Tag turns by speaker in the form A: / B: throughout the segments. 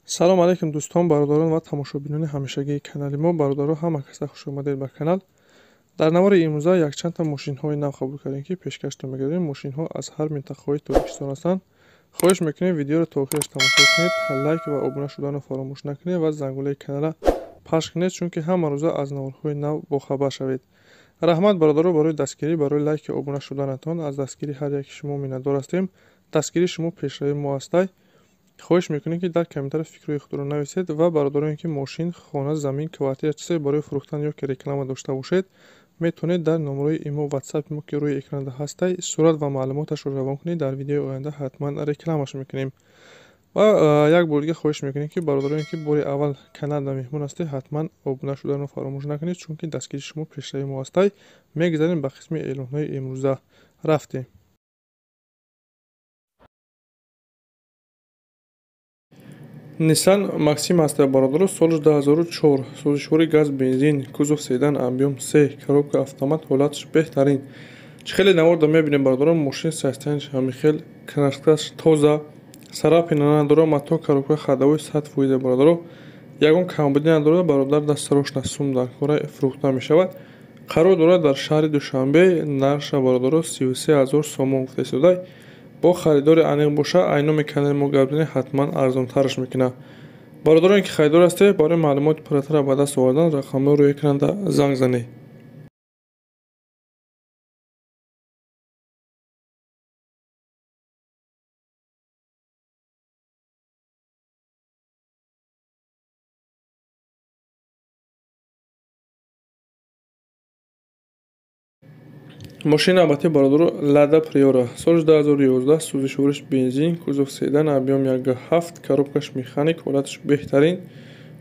A: салом алейкум дӯстон, бародарон ва тамошобинони ҳамешагии канали мо. Бародаро ҳама каса хушомадед ба канал. Дар навори имрӯза якчандта мошинҳои нав қабул кардем, ки пешкашда мегардем. Мошинҳо аз ҳар минтақаҳои Тоҷикистон ҳастанд. хоҳиш мекунем видеоро то охираш тамошо кунед, лайк ва обуна шуданро фаромӯш накунед ва зангулаи канала пахш кунед, чунки ҳама рӯза аз наворҳои нав бохабар шавед. раҳмат бародаро барои дастгирӣ, барои лайки обуна шуданатон. аз дастгири ҳар яки шумо миннатдор ҳастем. дастгирии шумо пешравии мо ҳастай. хоҳиш мекунем ки дар комментариё фикрҳои худро нависед ва бародароне ки мошин, хона, замин, квартира чизае барои фурӯхтан ё ки реклама дошта бошед, метавонед дар номерои имо ватсапи мо ки рӯи экранда ҳастай сурат ва маълумоташро равон кунед. дар видеои оянда ҳатман рекламаш мекунем. ва як бор дига хоҳиш мекунем ки бародароне ки бори аввал каналда меҳмон ҳастед, ҳатман обуна шуданро фаромӯш накунед, чунки дастгири шумо пешравии мо ҳастай. мегузарем ба қисми эълонҳои имрӯза. рафтем. Nissan Maxima ҳастед бародаро. соли 2004, сӯзишвори газ, бензин, кузов седан, объем 3, коробка автомат, ҳолаташ беҳтарин. чихеле наворда мебинем бародаро. мошин состояниеш ҳамихел, краскаш тоза, царапина надорад, мато коробка ходовой 100% бародаро. ягон камбудӣ надорад бародар. дастарошна сум дар кора фурӯхта мешавад. қарор дорад дар шаҳри Душанбе. нарша бародаро 33 000 сомон гуфта истодай. бо харидори аниқ боша, айноми канали мо гап зане, ҳатман арзонтараш мекуна. бародароне ки харидор ҳастед, барои маълумоти пурратара ба даст овардан рақамҳои рӯи экранда занг занед. мошини навбатӣ бародаро Lada Priora, соли 2011, сӯзишвориш бензин, кузов седан, объем 1.7, коробкаш механик, ҳолаташ беҳтарин.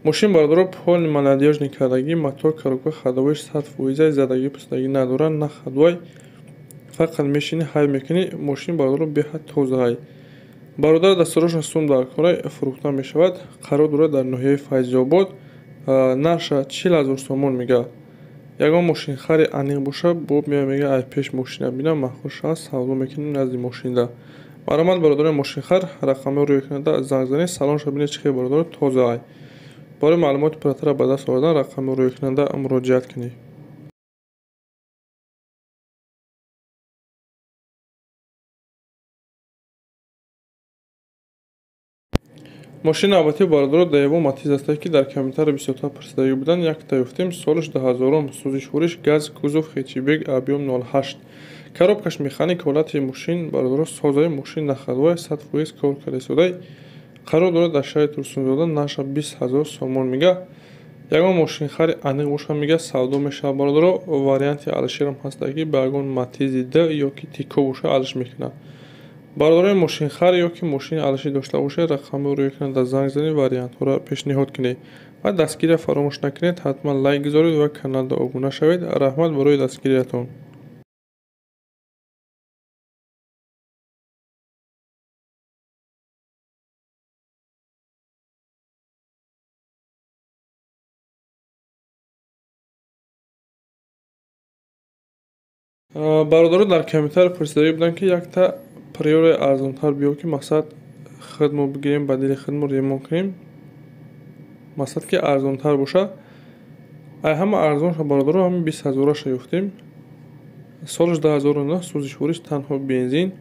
A: мошин бародаро полни молодёжни кардагӣ, мотор коробка ходовоиш 100%, задагӣ пусдагӣ надорад, на ходвай, фақат мешини ҳайв мекунӣ. мошин бародаро беҳад тозаҳай. бародар дастарошна сум дар корай фурӯхта мешавад. қарор дорад дар ноҳияи Файзобод. нарша 40 000 сомон мегӯяд. ягон мошинхари аниқ боша, боб меояд мегӯяд ай пеш мошина бинам, махсус шавад, савдо мекунем назди мошинда. маромад бародарони мошинхар, рақамҳои рӯи экранда занг занед. салонша бинед чихел бародаро тозаҳай. барои маълумоти пурратара ба даст овардан рақамҳои рӯи экранда муроҷиат кунед. мошини навбатӣ бародаро Daewoo Matiz ҳастад, ки дар комментариё бисёртар пурсидагӣ буданд. якта ёфтем. солиш 2000, сӯзишвориш газ, кузов хетчбек, объем 08, коробкаш механик, ҳолати мошин бародаро созаи мошин находвай 100% кор карда истодай. қарор дорад дар шаҳри Турсунзода. нарша 20 000 сомон мегӯяд. ягон мошинхари аниқ боша мегӯяд савдо мешавад бародаро. варианти алиширам ҳастад, ки ба ягон Matiz D ё ки Tico боша алиш мекунад. бародарони мошинхар ё ки мошини алишӣ дошта бошед, рақамҳои рӯи экранда занг занед, вариантҳоро пешниҳод кунед ва дастгириро фаромӯш накунед. ҳатман лайк гузоред ва каналда обуна шавед. раҳмат барои дастгириятон. бародаро дар комментариё пурсидагӣ буданд, ки якта Priora арзонтар биё, ки мақсад хидмо бигирем, ба дили хидмо ремонт кунем. мақсад ки арзонтар боша. ай ҳама арзонша бародаро, ҳамин 20 000-аша ёфтем. солиш 2009, сӯзишвориш танҳо бензин,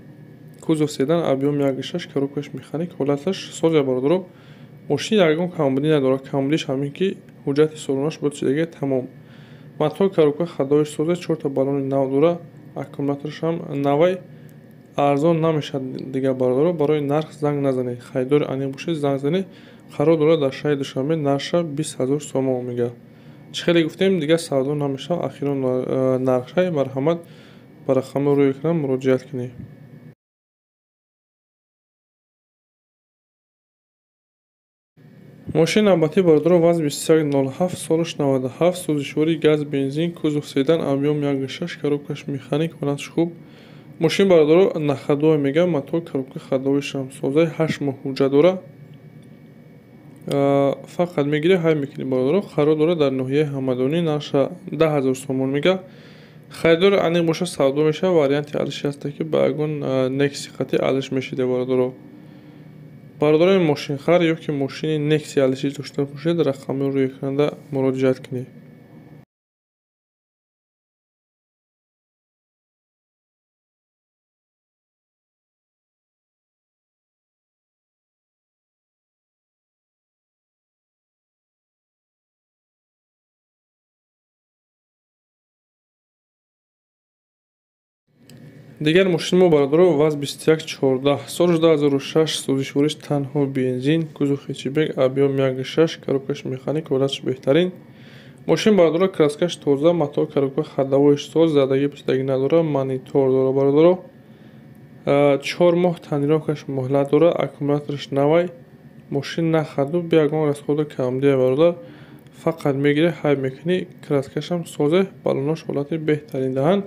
A: кузов седан, объем 1.6, коробкаш механик, ҳолаташ соза бародаро. мошин ягон камбудӣ надорад. камбудиш ҳамин ки ҳуҷҷати солонаш бояд чизагӣ тамом. мотор коробка ходовоиш соза, 4 та баллони нав дорад. аккумулятораш ҳам навай. арзон намешавад дига бародаро. барои нарх занг назанед. харидори аниқ бошед, занг занед. қарор дорад дар шаҳри Душанбе. нарша 20 000 сомон мегӯяд. чихеле гуфтем, дига савдо намешавад. ахирон нархшай. марҳамат ба рақамҳои рӯи экран муроҷиат кунед. мошини навбатӣ бародаро ВАЗ 2107, солиш 97, сӯзишвори газ, бензин, кузов седан, объем 1.6, коробкаш механик, ҳолаташ хуб. мошин бародаро находвай мегӯяд. мотор коробка ходовоишам созаи 8 моҳ ҳуҷҷат дорад. фақат мегирӣ ҳай мекунӣ бародаро. қарор дорад дар ноҳияи ҳамадонӣ. нарша 10 000 сомон мегӯяд. харидори аниқ боша, савдо мешавад. варианти алиши ҳастад, ки ба ягон Nexi қати алиш мешида бародаро. бародарони мошинхар ё ки мошини Nexia алиши дошта бошед, рақами рӯи экранда муроҷиат кунед. дигар мошини мо бародаро ВАЗ 2114 соли 2006 сӯзишвориш танҳо бензин, кузов хечибек, объем 1.6, коробкаш механик, ҳолатш беҳтарин. мошин бародаро краскаш тоза, матоъ коробка ходовоиш соз, задагӣ пусдагӣ надора, монитор дора бародаро. 4 моҳ тонировкаш муҳлат дора, аккумуляториш навай. мошин на хадуб ягон расхода камдия бародар. фақат мегире ҳайб мекунӣ, краскашам созе, баллонош ҳолати беҳтарин даҳанд.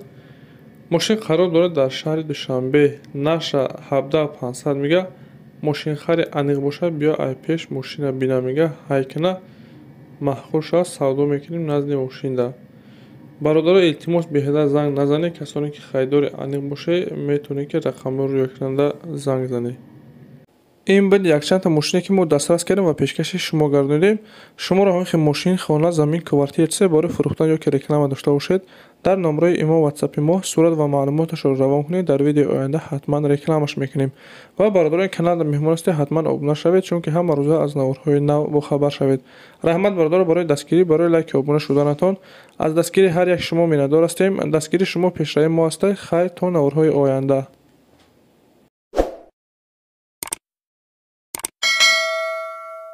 A: мошин қарор дорад дар шаҳри Душанбе. наша 17500 мега. мошинхари аниқ бошад биё ай пеш мошина бина мега ҳайкана маҳқуш аст, савдо мекунем назди мошинда. бародаро илтимос беҳада занг назанед, касоне ки харидори аниқ бошед метавонед ки рақами рӯи экранда занг занед. ин буд якчанда мошине ки мо дастрас кардем ва пешкаши шумо гардонидем. шуморо ҳоихи мошин, хона, замин, квартира чизе бори фурӯхтан ё ки реклама дошта бошед, дар номраи имо ватсапи мо сурат ва маълумоташро равон кунед. дар видеои оянда ҳатман рекламаш мекунем. ва бародарони каналда меҳмон ҳастед, ҳатман обуна шавед, чунки ҳама рӯза аз наворҳои нав бохабар шавед. раҳмат бародаро барои дастгирӣ, барои лайки обуна шуданатон. аз дастгири ҳар як шумо миннатдор ҳастем. дастгири шумо пешраи мо аст. хайр то наворҳои оянда.